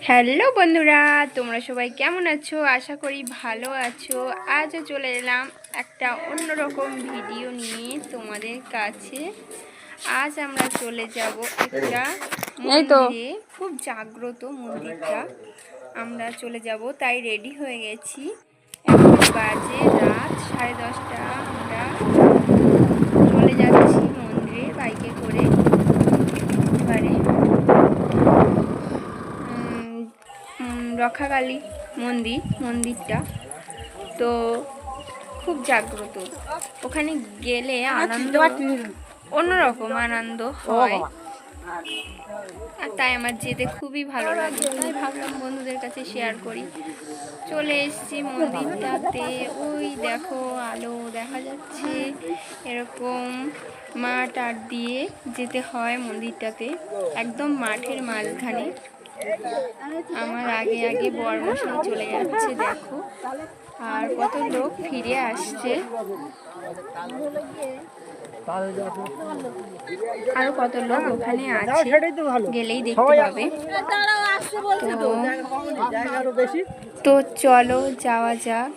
Hello বন্ধুরা, তোমরা সবাই কেমন আছো? আশা করি ভালো আছো। আজও চলে এলাম একটা অন্যরকম ভিডিও নিয়ে তোমাদের কাছে। আজ আমরা চলে যাব একটা মন্দিরে, খুব জাগ্রত মন্দিরটা। আমরা চলে যাব, তাই রেডি হয়ে গেছি। এখন বাজে রাত 10:30। আমরা চলে যাচ্ছি মন্দিরে বাইকে করে। এবারে রক্ষাকালী মন্দিরটা তো খুব জাগ্রত। ওখানে গেলে আনন্দ, অন্যরকম আনন্দ হয়। আর তাই আমার যেতে খুবই ভালো লাগে, তাই ভাবলাম বন্ধুদের কাছে শেয়ার করি। চলে এসেছি মন্দিরটাতে। ওই দেখো আলো দেখা যাচ্ছে। এরকম মাঠ আর দিয়ে যেতে হয় মন্দিরটাতে, একদম মাঠের মাঝখানে। আমার আগে আগে বর্মশাই চলে যাচ্ছে, দেখো। আর কত লোক ফিরে আসছে, আরো কত লোক ওখানে আছে, গেলেই দেখতে পাবে। তো চলো যাওয়া যাক।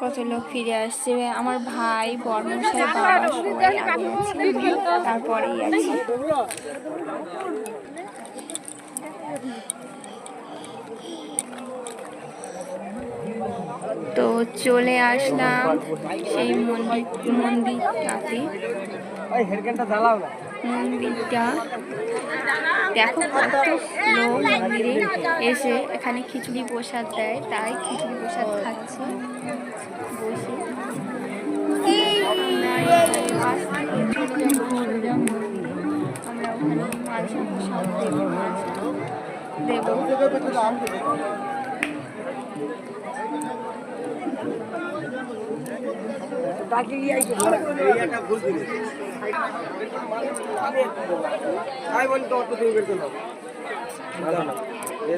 কত লোক ফিরে আসছে। আমার ভাই, বর্মশাই, বাবা সবাই আগে আছে, তারপরেই আছে। তো চলে আসলাম সেই মন্দিরটাতে। মন্দিরটা দেখো, কত লোক মন্দিরে এসে এখানে খিচুড়ি প্রসাদ দেয়, তাই খিচুড়ি প্রসাদ খাচ্ছে বসে। আমরা ওখানে মালসা প্রসাদ দেব।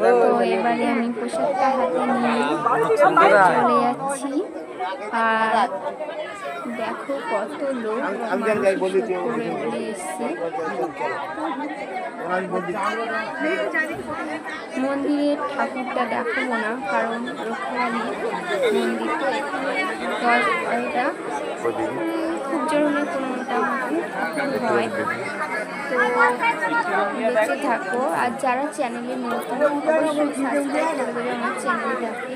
তো এবারে আমি প্রসাদটা হাতে নিয়ে চলে যাচ্ছি। আর দেখো কত লোক বলে এসছে। মন্দিরের ঠাকুরটা দেখাবো না, কারণ রক্ষাকালী মন্দির তো এটা খুব জোর হলে 15টা হয়। তো দেখতে থাকো। আর যারা চ্যানেলে নতুন, অবশ্যই সাবস্ক্রাইব করে দেবে আমার চ্যানেলটাকে।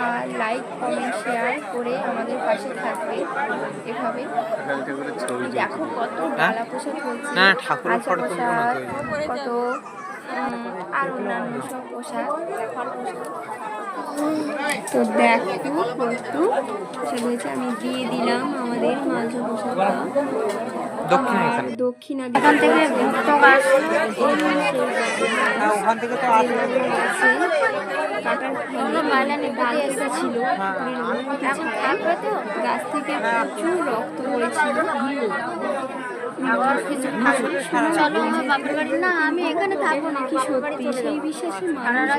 আর লাইক, কমেন্ট, শেয়ার করে আমাদের পাশে থাকবে এভাবে। দেখো কত ডালা প্রসাদ হচ্ছে, আচার প্রসাদ, কত আর অন্যান্য সব প্রসাদ। তো দেখো একটু চলেছে, আমি দিয়ে দিলাম আমাদের মালসা প্রসাদটা। দক্ষিণা এখান থেকে কাটার ছিল, গাছ থেকে প্রচুর রক্ত পড়েছিল। না, আমি এখানে থাকবো না, কি সত্যি সেই বিশ্বাসে মানুষ